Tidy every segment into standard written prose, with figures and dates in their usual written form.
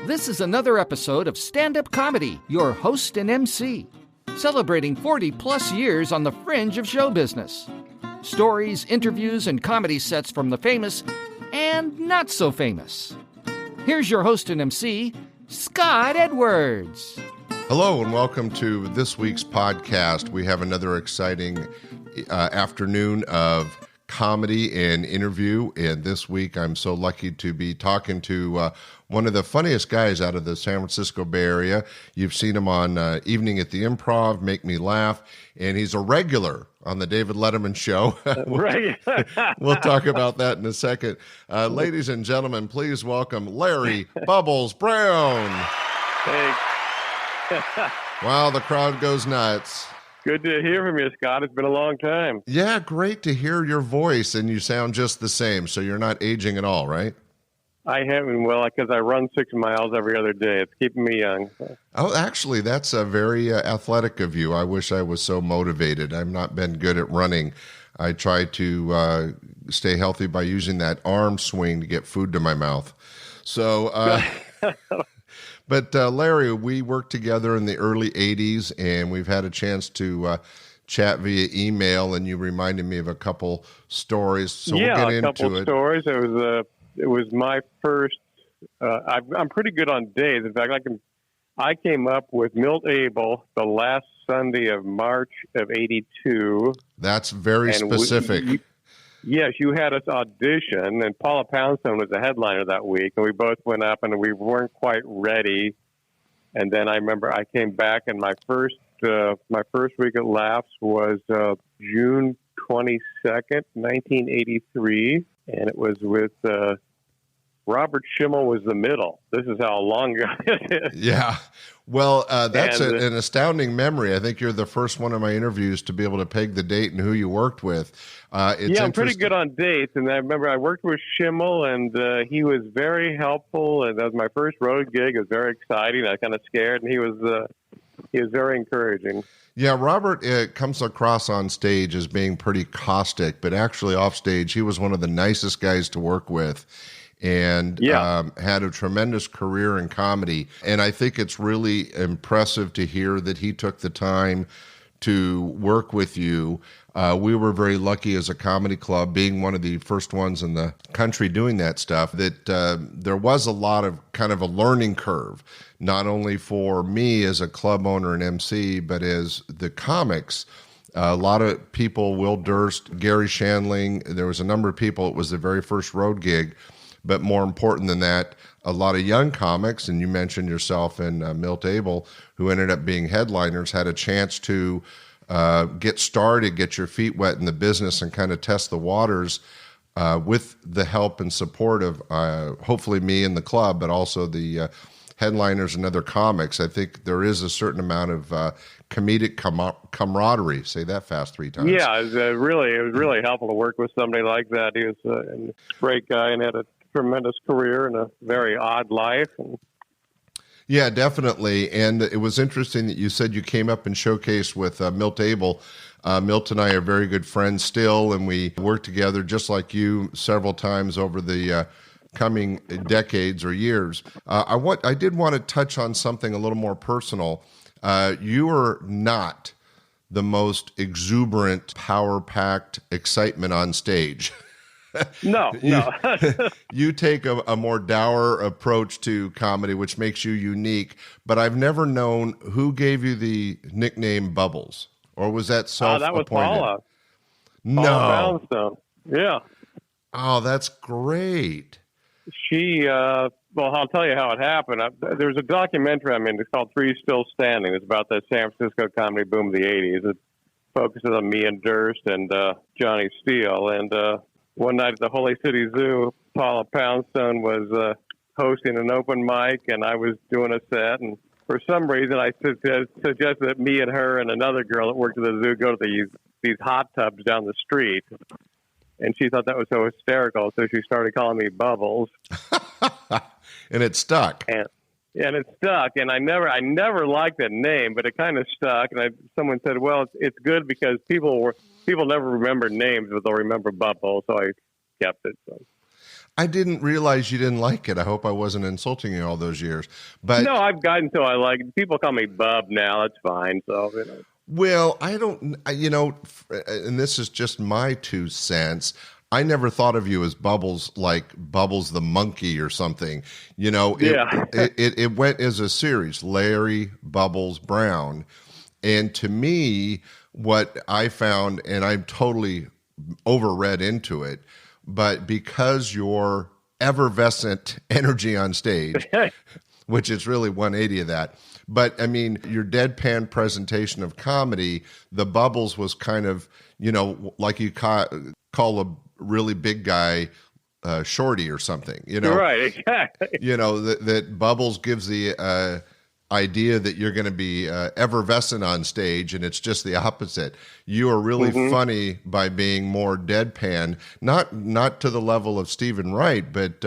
This is another episode of Standup Comedy, your host and MC, celebrating 40-plus years on the fringe of show business. Stories, interviews, and comedy sets from the famous and not so famous. Here's your host and MC, Scott Edwards. Hello and welcome to this week's podcast. We have another exciting afternoon of comedy and interview. And this week I'm so lucky to be talking to one of the funniest guys out of the San Francisco Bay Area. You've seen him on Evening at the Improv, Make Me Laugh, and he's a regular on the David Letterman Show. Right. We'll talk about that in a second. Ladies and gentlemen, please welcome Larry Bubbles Brown. Thanks. Wow, the crowd goes nuts. Good to hear from you, Scott. It's been a long time. Yeah, great to hear your voice, and you sound just the same, so you're not aging at all, right? I haven't, well, because I run 6 miles every other day. It's keeping me young. Oh, actually, that's very athletic of you. I wish I was so motivated. I've not been good at running. I try to stay healthy by using that arm swing to get food to my mouth. So... But Larry, we worked together in the early 80s, and we've had a chance to chat via email, and you reminded me of a couple stories. So we'll get into it. Yeah, a couple stories. It was my first. I'm pretty good on days. In fact, I came up with Milt Abel the last Sunday of March of '82. That's very specific. Yes, you had us audition, and Paula Poundstone was the headliner that week, and we both went up, and we weren't quite ready. And then I remember I came back, and my first week at Laughs was June 22nd, 1983, and it was with Robert Schimmel was the middle. This is how long ago it is. Yeah. Well, that's an astounding memory. I think you're the first one of my interviews to be able to peg the date and who you worked with. I'm pretty good on dates. And I remember I worked with Schimmel, and he was very helpful. And that was my first road gig. It was very exciting. I was kind of scared, and he was very encouraging. Yeah, Robert comes across on stage as being pretty caustic, but actually off stage, he was one of the nicest guys to work with. And had a tremendous career in comedy. And I think it's really impressive to hear that he took the time to work with you. We were very lucky as a comedy club, being one of the first ones in the country doing that stuff, that there was a lot of kind of a learning curve, not only for me as a club owner and MC, but as the comics. A lot of people, Will Durst, Gary Shandling, there was a number of people. It was the very first road gig. But more important than that, a lot of young comics, and you mentioned yourself and Milt Abel, who ended up being headliners, had a chance to get started, get your feet wet in the business, and kind of test the waters with the help and support of hopefully me and the club, but also the headliners and other comics. I think there is a certain amount of comedic camaraderie. Say that fast 3 times. Yeah, it was really helpful to work with somebody like that. He was a great guy and had a tremendous career and a very odd life. Yeah, definitely. And it was interesting that you said you came up and showcased with Milt Abel. Milt and I are very good friends still, and we worked together just like you several times over the coming decades or years. I did want to touch on something a little more personal. You are not the most exuberant, power-packed excitement on stage. No. You take a more dour approach to comedy, which makes you unique. But I've never known who gave you the nickname Bubbles, or was that self-appointed? That was Paula. No. Paula Poundstone. Yeah. Oh, that's great. She, well, I'll tell you how it happened. There's a documentary I'm in. It's called Three Still Standing. It's about the San Francisco comedy boom of the 80s. It focuses on me and Durst and Johnny Steele. And one night at the Holy City Zoo, Paula Poundstone was hosting an open mic, and I was doing a set. And for some reason, I suggested that me and her and another girl that worked at the zoo go to these hot tubs down the street. And she thought that was so hysterical, so she started calling me Bubbles. And it stuck. And it stuck. And I never liked that name, but it kind of stuck. And someone said, well, it's good because people never remember names, but they'll remember Bubbles. So I kept it. So. I didn't realize you didn't like it. I hope I wasn't insulting you all those years. But no, I've gotten to I like it. People call me Bub now. That's fine. So well, I don't. And this is just my 2 cents. I never thought of you as Bubbles, like Bubbles the monkey or something. It went as a series: Larry, Bubbles, Brown. And to me, what I found, and I'm totally overread into it, but because your effervescent energy on stage, which is really 180 of that, but I mean, your deadpan presentation of comedy, the Bubbles was kind of, like you call a really big guy shorty or something, Right, exactly. That Bubbles gives the idea that you're going to be effervescent on stage, and it's just the opposite. You are really funny by being more deadpan, not to the level of Stephen Wright, but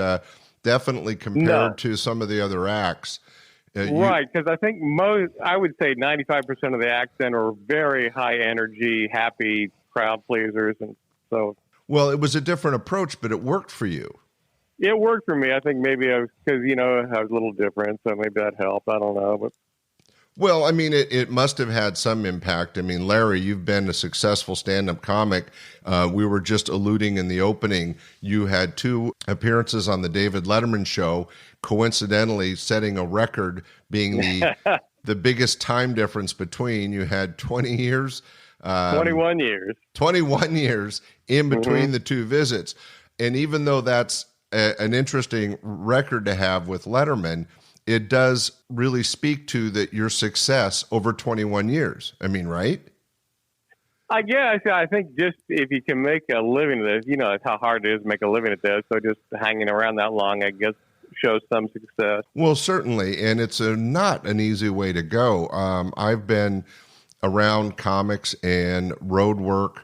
definitely compared to some of the other acts. Right, because I think I would say 95% of the acts then are very high energy, happy crowd pleasers, and so. Well, it was a different approach, but it worked for you. It worked for me. I think maybe because I was a little different, so maybe that helped. I don't know, but. Well, I mean, it must have had some impact. I mean, Larry, you've been a successful stand-up comic. We were just alluding in the opening, you had 2 appearances on the David Letterman Show, coincidentally setting a record, being the biggest time difference between. You had 20 years. 21 years. 21 years in between the 2 visits. And even though that's an interesting record to have with Letterman, it does really speak to that your success over 21 years. I mean, right? I guess. I think just if you can make a living at this, that's how hard it is to make a living at this. So just hanging around that long, I guess, shows some success. Well, certainly. And it's not an easy way to go. I've been around comics and road work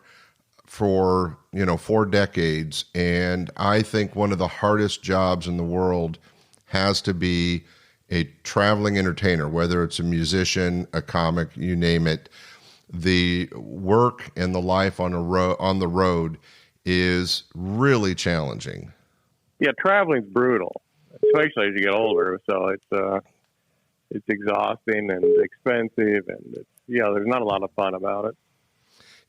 for 4 decades, and I think one of the hardest jobs in the world has to be a traveling entertainer, whether it's a musician, a comic, you name it. The work and the life on the road is really challenging. Yeah, traveling's brutal, especially as you get older. So it's exhausting and expensive, and there's not a lot of fun about it.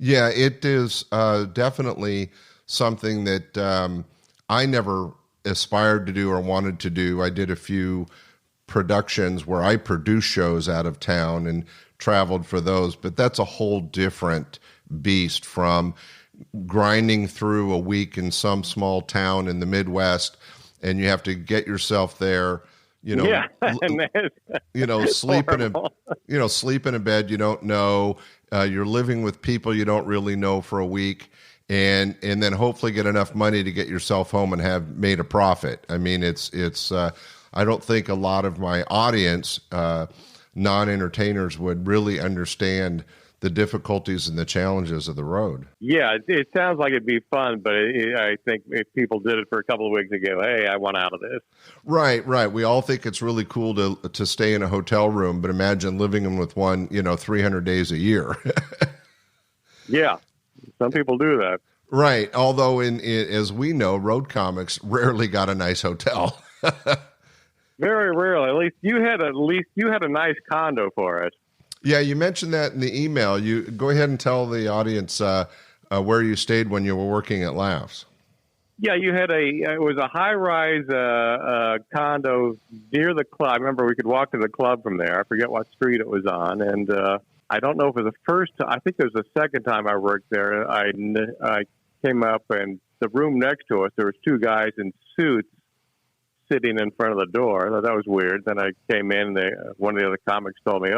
Yeah, it is definitely something that I never aspired to do or wanted to do. I did a few productions where I produced shows out of town and traveled for those, but that's a whole different beast from grinding through a week in some small town in the Midwest, and you have to get yourself there, sleep in a bed you don't know. You're living with people you don't really know for a week, and then hopefully get enough money to get yourself home and have made a profit. I mean, it's I don't think a lot of my audience, non-entertainers, would really understand the difficulties and the challenges of the road. Yeah, it sounds like it'd be fun, but I think if people did it for a couple of weeks and go, hey, I want out of this. Right. We all think it's really cool to stay in a hotel room, but imagine living in with one, 300 days a year. Yeah, some people do that. Right. Although, as we know, road comics rarely got a nice hotel. Very rarely. At least you had a nice condo for us. Yeah, you mentioned that in the email. You go ahead and tell the audience where you stayed when you were working at Laughs. Yeah, it was a high-rise condo near the club. I remember we could walk to the club from there. I forget what street it was on, and I don't know if it was the first time. I think it was the second time I worked there. I came up, and the room next to us, there was 2 guys in suits sitting in front of the door. I thought that was weird. Then I came in, and one of the other comics told me,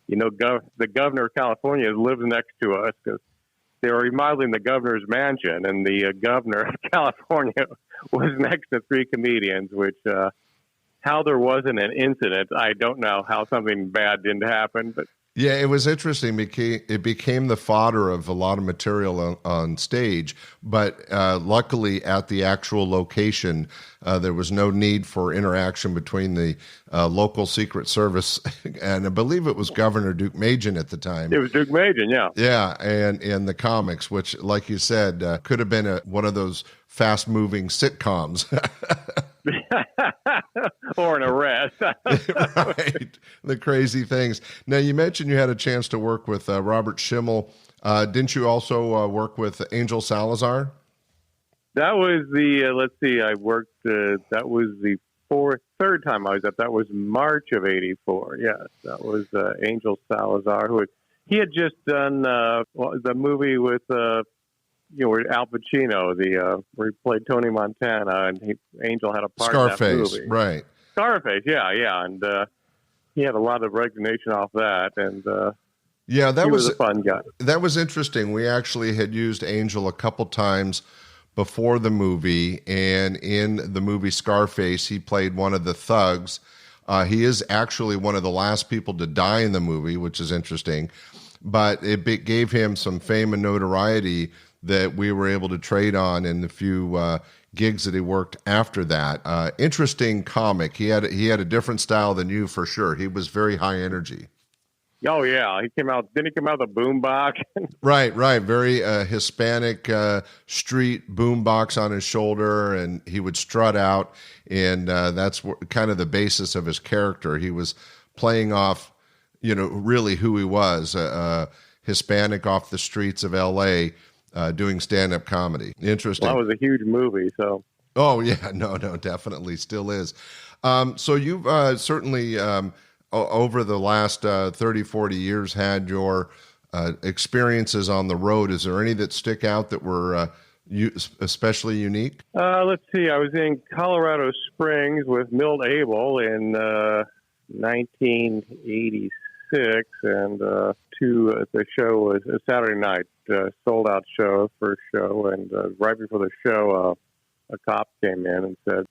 the governor of California lives next to us, because they were remodeling the governor's mansion, and the governor of California was next to 3 comedians, which how there wasn't an incident, I don't know how something bad didn't happen. But Yeah, it was interesting. It became the fodder of a lot of material on stage, but luckily at the actual location, there was no need for interaction between the local Secret Service and I believe it was Governor Duke Majan at the time. It was Duke Majan, yeah. Yeah, and the comics, which, like you said, could have been one of those fast-moving sitcoms. Or an arrest. Right. The crazy things. Now, you mentioned you had a chance to work with Robert Schimmel. Didn't you also work with Angel Salazar? That was I worked, that was the third time I was up. That was March of 84. Yes, that was Angel Salazar, he had just done the movie with where Al Pacino, where he played Tony Montana, and Angel had a part Scarface, in that movie. Right? Scarface, yeah, and he had a lot of recognition off that, and yeah, that was a fun guy. That was interesting. We actually had used Angel a couple times before the movie, and in the movie Scarface, he played one of the thugs. He is actually one of the last people to die in the movie, which is interesting, but it gave him some fame and notoriety that we were able to trade on in the few gigs that he worked after that. Interesting comic. He had a different style than you, for sure. He was very high energy. Oh yeah, he came out. Didn't he come out with a boombox? Right. Very Hispanic street boombox on his shoulder, and he would strut out, and that's kind of the basis of his character. He was playing off, really who he was, Hispanic off the streets of L.A., doing stand-up comedy. Interesting. Well, that was a huge movie, so. Oh, yeah. No, definitely still is. So you've certainly, over the last 30, 40 years, had your experiences on the road. Is there any that stick out that were especially unique? Let's see. I was in Colorado Springs with Milt Abel in 1986, and the show was a Saturday night sold out show, first show, and right before the show, a cop came in and said,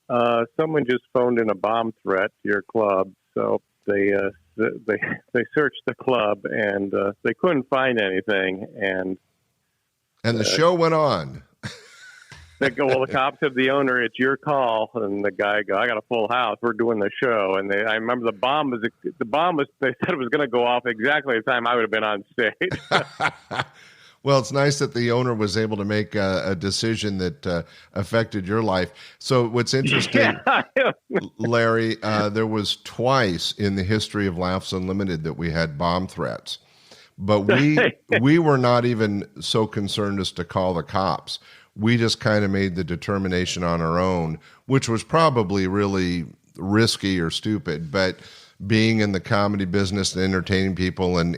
"Someone just phoned in a bomb threat to your club." So they searched the club and they couldn't find anything, and the show went on. They go, well, the cop said, "The owner, it's your call." And the guy go, "I got a full house. We're doing the show." And I remember the bomb was. They said it was going to go off exactly the time I would have been on stage. Well, it's nice that the owner was able to make a decision that affected your life. So what's interesting, Larry, there was twice in the history of Laughs Unlimited that we had bomb threats. But we were not even so concerned as to call the cops. We just kind of made the determination on our own, which was probably really risky or stupid. But being in the comedy business and entertaining people, and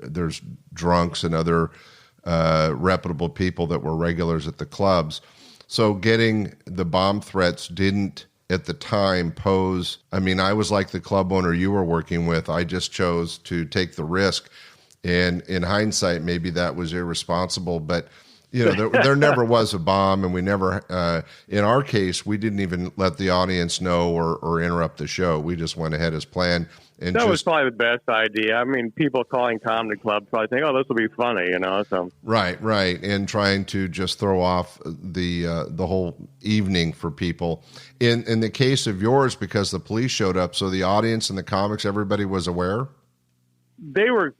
there's drunks and other reputable people that were regulars at the clubs. So getting the bomb threats didn't at the time pose. I mean, I was like the club owner you were working with. I just chose to take the risk. And in hindsight, maybe that was irresponsible, but there never was a bomb, and we never, in our case, we didn't even let the audience know or interrupt the show. We just went ahead as planned. And that was probably the best idea. I mean, people calling comedy clubs probably think, "Oh, this will be funny," So right, and trying to just throw off the whole evening for people. In the case of yours, because the police showed up, so the audience and the comics, everybody was aware.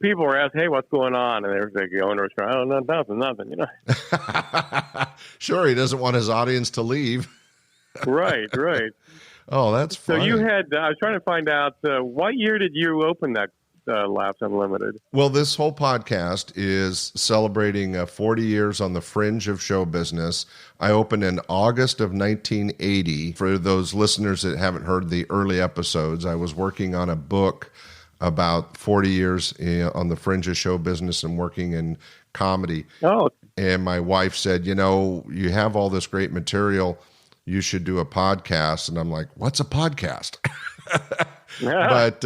People were asking, "Hey, what's going on?" And the owner was trying, "Oh, no, nothing. Sure, he doesn't want his audience to leave. Right. Oh, that's funny. So you had, I was trying to find out, what year did you open that Laughs Unlimited? Well, this whole podcast is celebrating 40 years on the fringe of show business. I opened in August of 1980. For those listeners that haven't heard the early episodes, I was working on a book about 40 years on the fringe of show business and working in comedy. Oh. And my wife said, you have all this great material. You should do a podcast. And I'm like, what's a podcast? But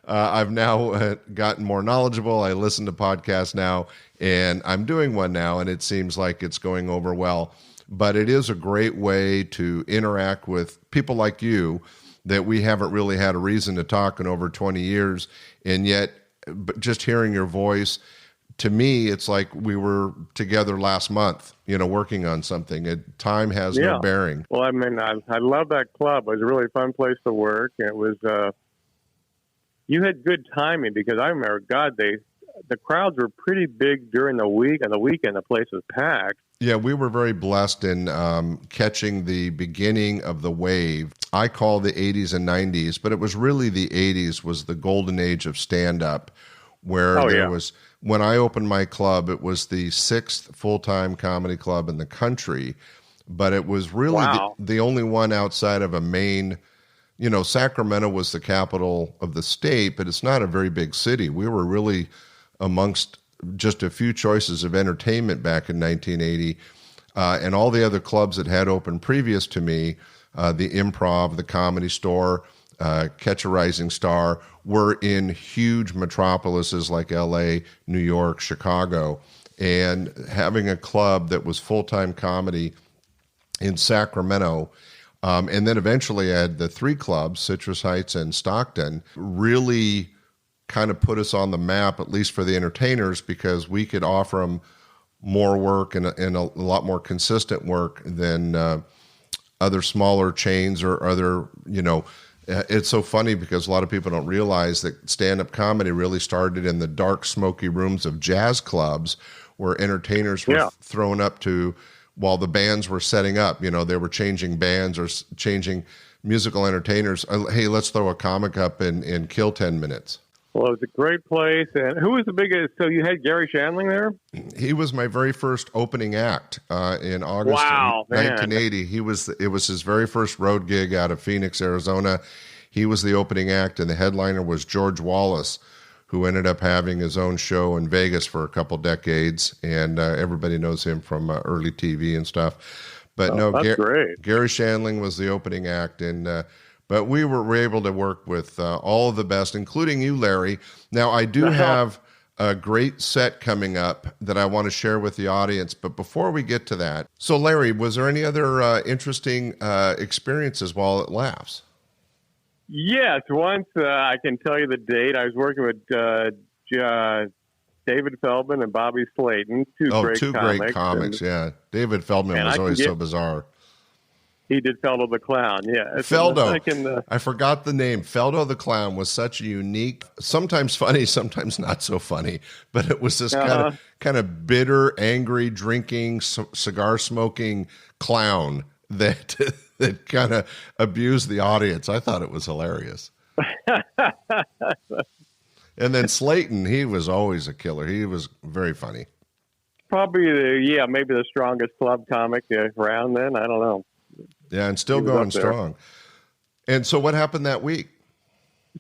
I've now gotten more knowledgeable. I listen to podcasts now, and I'm doing one now, and it seems like it's going over well. But it is a great way to interact with people like you that we haven't really had a reason to talk in over 20 years, and yet but just hearing your voice, to me, it's like we were together last month, working on something. Time has no bearing. Well, I mean, I love that club. It was a really fun place to work. It was, you had good timing because I remember, the crowds were pretty big during the week. And the weekend, the place was packed. Yeah, we were very blessed in catching the beginning of the wave. I call the 80s and 90s, but it was really the 80s was the golden age of stand-up, where there was, when I opened my club, it was the 6th full-time comedy club in the country, but it was really the only one outside of a main, Sacramento was the capital of the state, but it's not a very big city. We were really amongst just a few choices of entertainment back in 1980, and all the other clubs that had opened previous to me, the Improv, the Comedy Store, Catch a Rising Star, were in huge metropolises like LA, New York, Chicago, and having a club that was full-time comedy in Sacramento, and then eventually I had the 3 clubs, Citrus Heights and Stockton, really kind of put us on the map, at least for the entertainers, because we could offer them more work and a lot more consistent work than other smaller chains or other, it's so funny because a lot of people don't realize that stand-up comedy really started in the dark, smoky rooms of jazz clubs where entertainers were thrown up to while the bands were setting up. They were changing bands or changing musical entertainers. Hey, let's throw a comic up and kill 10 minutes. Well, it was a great place. And who was the biggest? So you had Gary Shandling there? He was my very first opening act in August of 1980. It was his very first road gig out of Phoenix, Arizona. He was the opening act, and the headliner was George Wallace, who ended up having his own show in Vegas for a couple decades, and everybody knows him from early TV and stuff. But Gary Shandling was the opening act, and but we were able to work with all of the best, including you, Larry. Now, I do have a great set coming up that I want to share with the audience. But before we get to that, so Larry, was there any other interesting experiences while at Laughs? Yes, once I can tell you the date. I was working with David Feldman and Bobby Slayton, two great comics. Yeah, David Feldman was always so bizarre. He did Feldo the Clown, yeah. Feldo. I forgot the name. Feldo the Clown was such a unique, sometimes funny, sometimes not so funny, but it was this kind of bitter, angry, drinking, cigar smoking clown that kind of abused the audience. I thought it was hilarious. And then Slayton, he was always a killer. He was very funny. Probably, maybe the strongest club comic around then. I don't know. Yeah, and still going strong. And so what happened that week?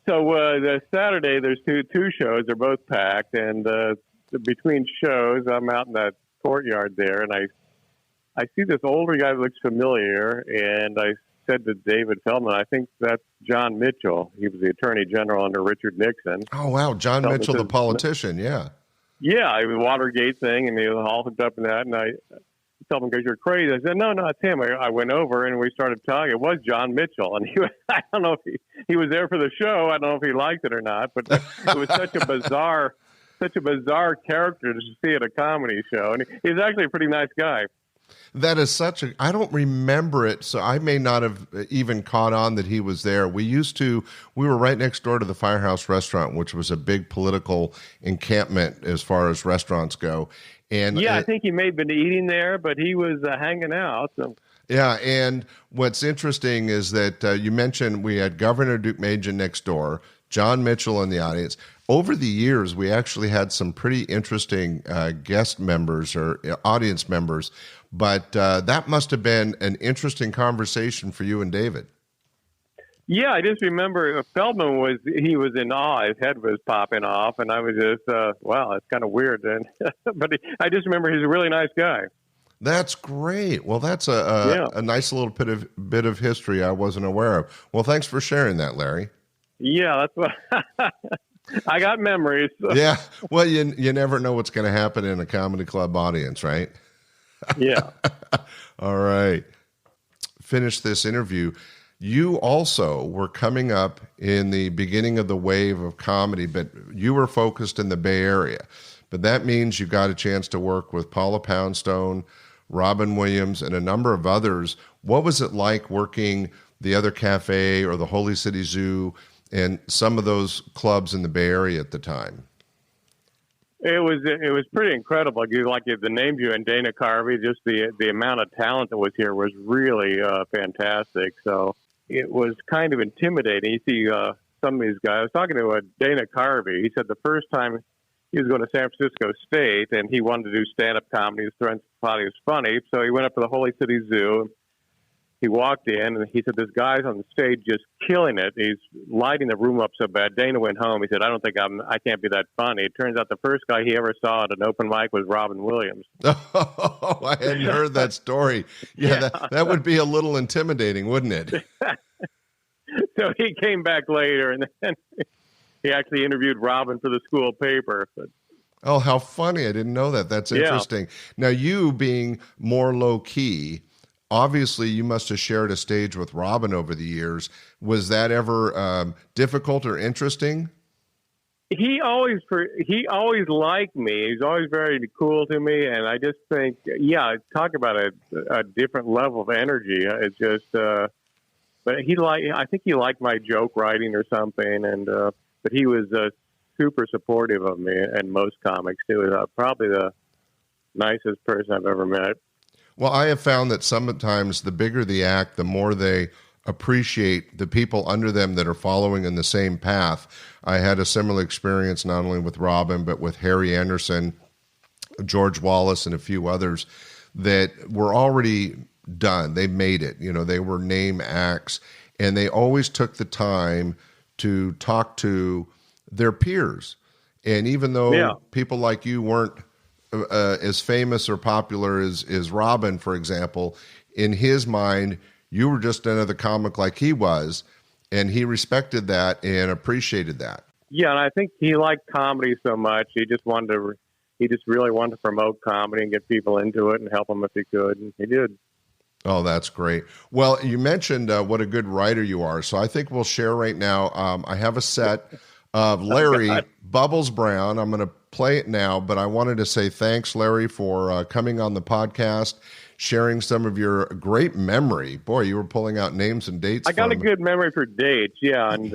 So the Saturday, there's two shows. They're both packed. And between shows, I'm out in that courtyard there, and I see this older guy that looks familiar, and I said to David Feldman, I think that's John Mitchell. He was the Attorney General under Richard Nixon. Oh, wow, John Mitchell, the politician, yeah. Yeah, it was a Watergate thing, and they were all hooked up in that, and I told him, because you're crazy. I said, no, it's him. I went over and we started talking. It was John Mitchell. And I don't know if he was there for the show. I don't know if he liked it or not, but it was such a bizarre character to see at a comedy show. And he's actually a pretty nice guy. That is I don't remember it, so I may not have even caught on that he was there. We were right next door to the Firehouse Restaurant, which was a big political encampment as far as restaurants go. And I think he may have been eating there, but he was hanging out. So. Yeah, and what's interesting is that you mentioned we had Governor Duke Majan next door, John Mitchell in the audience. Over the years, we actually had some pretty interesting guest members or audience members, but that must have been an interesting conversation for you and David. Yeah, I just remember Feldman was in awe. His head was popping off, and I was just, wow, it's kind of weird. But I just remember he's a really nice guy. That's great. Well, that's a nice little bit of history I wasn't aware of. Well, thanks for sharing that, Larry. Yeah, that's what I got memories. So. Yeah, well, you never know what's going to happen in a comedy club audience, right? Yeah. All right. Finish this interview. You also were coming up in the beginning of the wave of comedy, but you were focused in the Bay Area. But that means you got a chance to work with Paula Poundstone, Robin Williams, and a number of others. What was it like working the Other Cafe or the Holy City Zoo and some of those clubs in the Bay Area at the time? It was pretty incredible. Like the names you and Dana Carvey, just the amount of talent that was here was really fantastic. So it was kind of intimidating. You see some of these guys. I was talking to Dana Carvey. He said the first time he was going to San Francisco State and he wanted to do stand-up comedy. His friends thought he was funny, so he went up to the Holy City Zoo. He walked in and he said, "This guy's on the stage just killing it. He's lighting the room up so bad." Dana went home. He said, "I don't think I can't be that funny." It turns out the first guy he ever saw at an open mic was Robin Williams. Oh, I hadn't heard that story. Yeah. That would be a little intimidating, wouldn't it? So he came back later and then he actually interviewed Robin for the school paper. But, oh, how funny. I didn't know that. That's interesting. Now, you being more low key, obviously, you must have shared a stage with Robin over the years. Was that ever difficult or interesting? He always liked me. He's always very cool to me, and I just think, talk about a different level of energy. It's just, but I think he liked my joke writing or something, and but he was super supportive of me and most comics too. Probably the nicest person I've ever met. Well, I have found that sometimes the bigger the act, the more they appreciate the people under them that are following in the same path. I had a similar experience not only with Robin, but with Harry Anderson, George Wallace, and a few others that were already done. They made it. They were name acts, and they always took the time to talk to their peers. And even though people like you weren't as famous or popular as Robin, for example, in his mind, you were just another comic like he was, and he respected that and appreciated that. Yeah, and I think he liked comedy so much. He just really wanted to promote comedy and get people into it and help them if he could, and he did. Oh, that's great. Well, you mentioned what a good writer you are, so I think we'll share right now. I have a set of Larry Bubbles Brown. I'm going to play it now, but I wanted to say thanks, Larry, for coming on the podcast, sharing some of your great memory. Boy, you were pulling out names and dates. I got a good memory for dates, yeah. And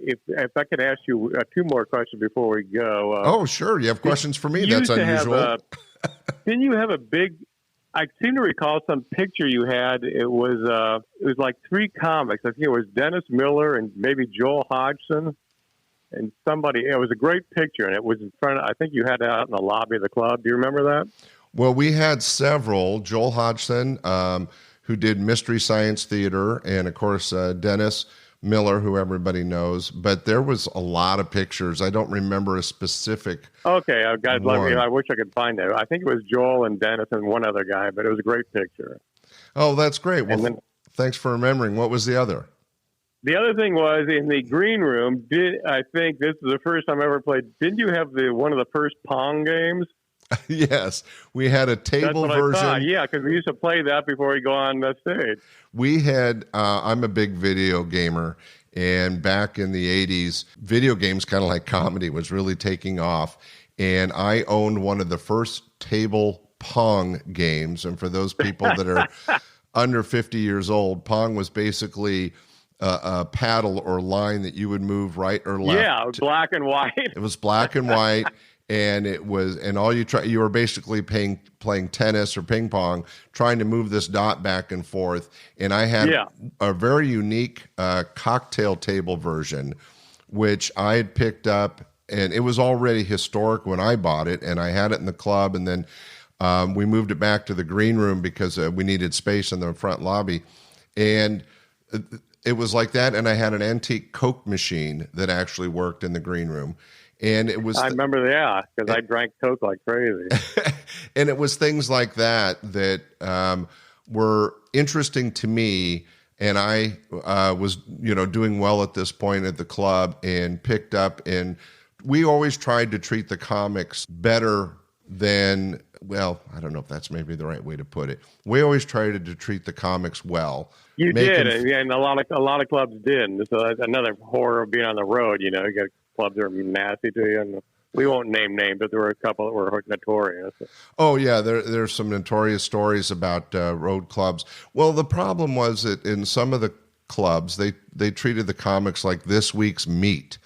if I could ask you two more questions before we go. Oh, sure. You have questions for me? That's unusual. Didn't you have a big? I seem to recall some picture you had. It was like three comics. I think it was Dennis Miller and maybe Joel Hodgson. And somebody, it was a great picture, and it was in front of, I think you had it out in the lobby of the club. Do you remember that? Well, we had several. Joel Hodgson, who did Mystery Science Theater, and of course, Dennis Miller, who everybody knows. But there was a lot of pictures. I don't remember a specific. Okay, guys, I wish I could find it. I think it was Joel and Dennis and one other guy, but it was a great picture. Oh, that's great. Well, thanks for remembering. What was the other? The other thing was in the green room. I think this is the first time I ever played. Didn't you have one of the first Pong games? Yes, we had a table version. I thought. Yeah, because we used to play that before we go on the stage. We had. I'm a big video gamer, and back in the '80s, video games, kind of like comedy, was really taking off. And I owned one of the first table Pong games. And for those people that are under 50 years old, Pong was basically a paddle or line that you would move right or left. Yeah, it was black and white. It was black and white, and you were basically playing tennis or ping pong, trying to move this dot back and forth. And I had a very unique cocktail table version, which I had picked up, and it was already historic when I bought it, and I had it in the club, and then we moved it back to the green room because we needed space in the front lobby, and it was like that, and I had an antique Coke machine that actually worked in the green room. And it was... I remember, because I drank Coke like crazy. And it was things like that were interesting to me, and I was, doing well at this point at the club and picked up, and we always tried to treat the comics better than well, I don't know if that's maybe the right way to put it. We always tried to treat the comics well. You did, and a lot of clubs did. So that's another horror of being on the road. You get clubs that are nasty to you, and we won't name names, but there were a couple that were notorious. Oh yeah, there's some notorious stories about road clubs. Well, the problem was that in some of the clubs, they treated the comics like this week's meat.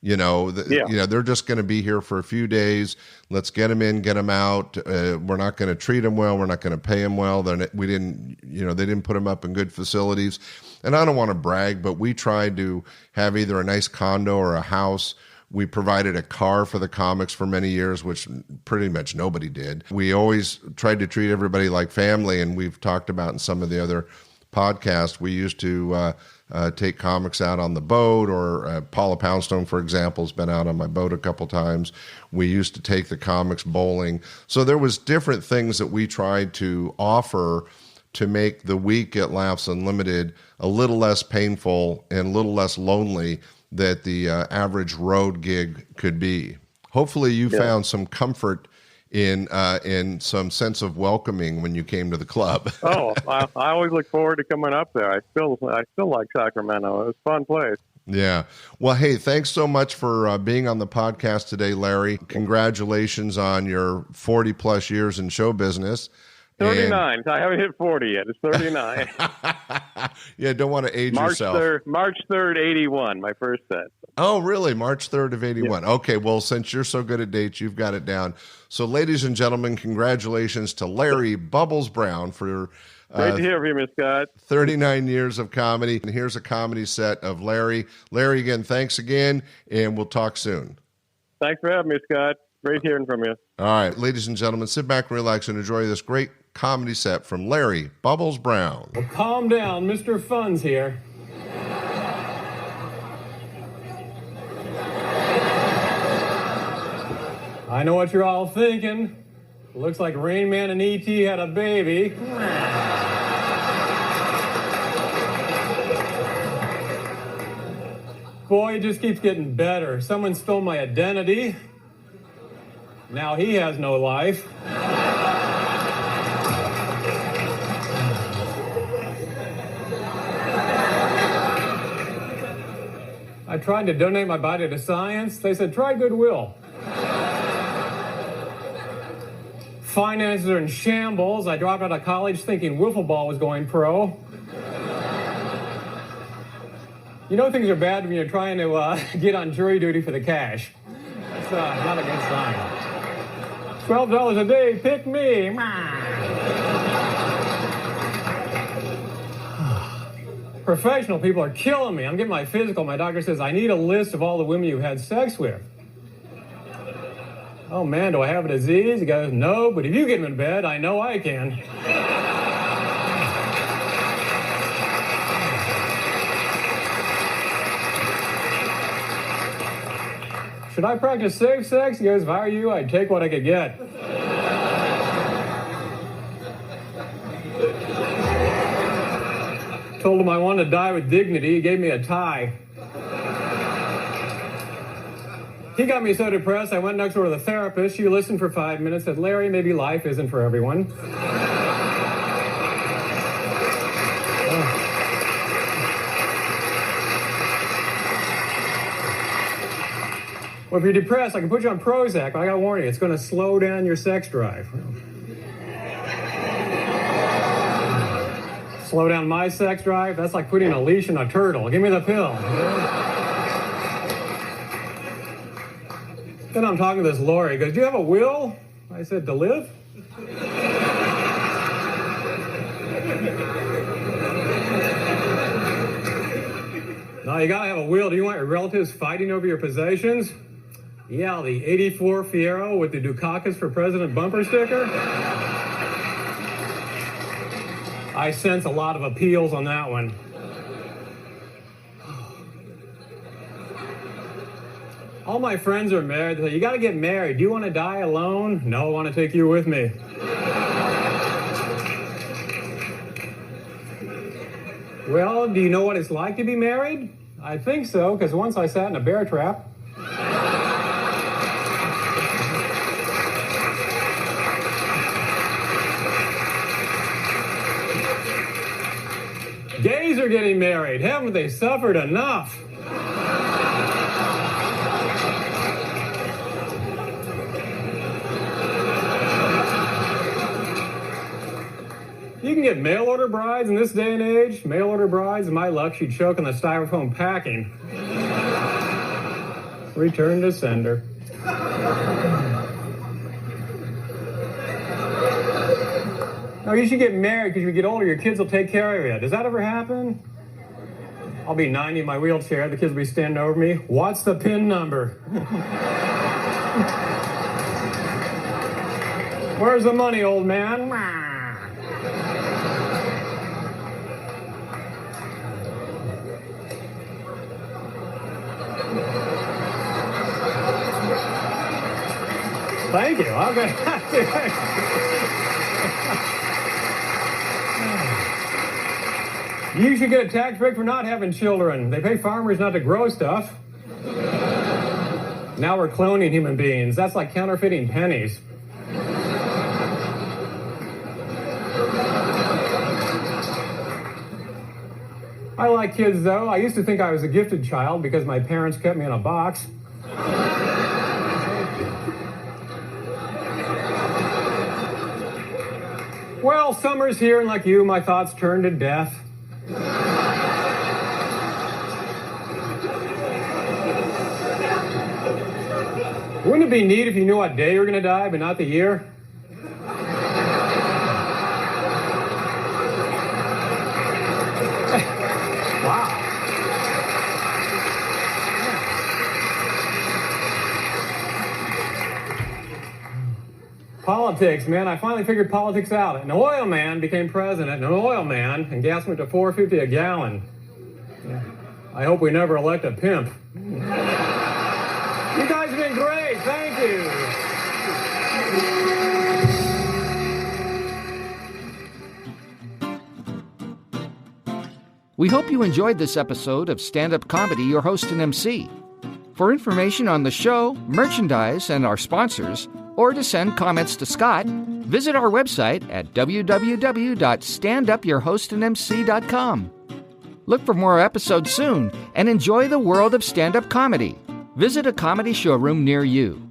They're just going to be here for a few days. Let's get them in, get them out. We're not going to treat them well. We're not going to pay them well. They didn't put them up in good facilities. And I don't want to brag, but we tried to have either a nice condo or a house. We provided a car for the comics for many years, which pretty much nobody did. We always tried to treat everybody like family, and we've talked about in some of the other podcasts. We used to take comics out on the boat, or Paula Poundstone, for example, has been out on my boat a couple times. We used to take the comics bowling. So there was different things that we tried to offer to make the week at Laughs Unlimited a little less painful and a little less lonely that the average road gig could be. Hopefully you found some comfort in some sense of welcoming when you came to the club. Oh, I always look forward to coming up there. I still like Sacramento. It was a fun place. Yeah. Well, hey, thanks so much for being on the podcast today, Larry. Congratulations on your 40 plus years in show business. 39. I haven't hit 40 yet. It's 39. Yeah, don't want to age yourself. March 3rd, 81, my first set. Oh, really? March 3rd of 81. Yeah. Okay, well, since you're so good at dates, you've got it down. So, ladies and gentlemen, congratulations to Larry Bubbles Brown for great to hear from you, Miss Scott. 39 years of comedy. And here's a comedy set of Larry. Larry, again, thanks again, and we'll talk soon. Thanks for having me, Scott. Great hearing from you. All right, ladies and gentlemen, sit back, relax, and enjoy this great comedy set from Larry Bubbles Brown. Well, calm down, Mr. Fun's here. I know what you're all thinking. Looks like Rain Man and E.T. had a baby. Boy, it just keeps getting better. Someone stole my identity. Now he has no life. I tried to donate my body to science. They said, try Goodwill. Finances are in shambles. I dropped out of college thinking wiffle ball was going pro. You know things are bad when you're trying to get on jury duty for the cash. That's not a good sign. $12 a day, pick me. Professional people are killing me. I'm getting my physical. My doctor says, I need a list of all the women you've had sex with. Oh, man, do I have a disease? He goes, no, but if you get him in bed, I know I can. Should I practice safe sex? He goes, if I were you, I'd take what I could get. Told him I wanted to die with dignity. He gave me a tie. He got me so depressed, I went next door to the therapist. She listened for 5 minutes, said, Larry, maybe life isn't for everyone. Well, if you're depressed, I can put you on Prozac, but I got to warn you, it's going to slow down your sex drive. Slow down my sex drive? That's like putting a leash on a turtle. Give me the pill. Then I'm talking to this lawyer. He goes, do you have a will? I said, to live? No, you gotta have a will. Do you want your relatives fighting over your possessions? Yeah, the 84 Fiero with the Dukakis for President bumper sticker. I sense a lot of appeals on that one. All my friends are married. They say, you got to get married. Do you want to die alone? No, I want to take you with me. Well, do you know what it's like to be married? I think so, because once I sat in a bear trap. Gays are getting married. Haven't they suffered enough? You can get mail-order brides in this day and age. Mail-order brides, in my luck, she'd choke on the styrofoam packing. Return to sender. No, you should get married because when you get older, your kids will take care of you. Does that ever happen? I'll be 90 in my wheelchair. The kids will be standing over me. What's the PIN number? Where's the money, old man? Thank you. Okay. You should get a tax break for not having children. They pay farmers not to grow stuff. Now we're cloning human beings. That's like counterfeiting pennies. I like kids, though. I used to think I was a gifted child because my parents kept me in a box. Well, summer's here, and like you, my thoughts turn to death. Wouldn't it be neat if you knew what day you were going to die, but not the year? Wow. Politics, man. I finally figured politics out. An oil man became president, and an oil man, and gas went to $4.50 a gallon. Yeah. I hope we never elect a pimp. You guys have been great. Thank you. We hope you enjoyed this episode of Stand-Up Comedy, your host and MC. For information on the show, merchandise, and our sponsors, or to send comments to Scott, visit our website at www.standupyourhostandmc.com. Look for more episodes soon and enjoy the world of stand-up comedy. Visit a comedy showroom near you.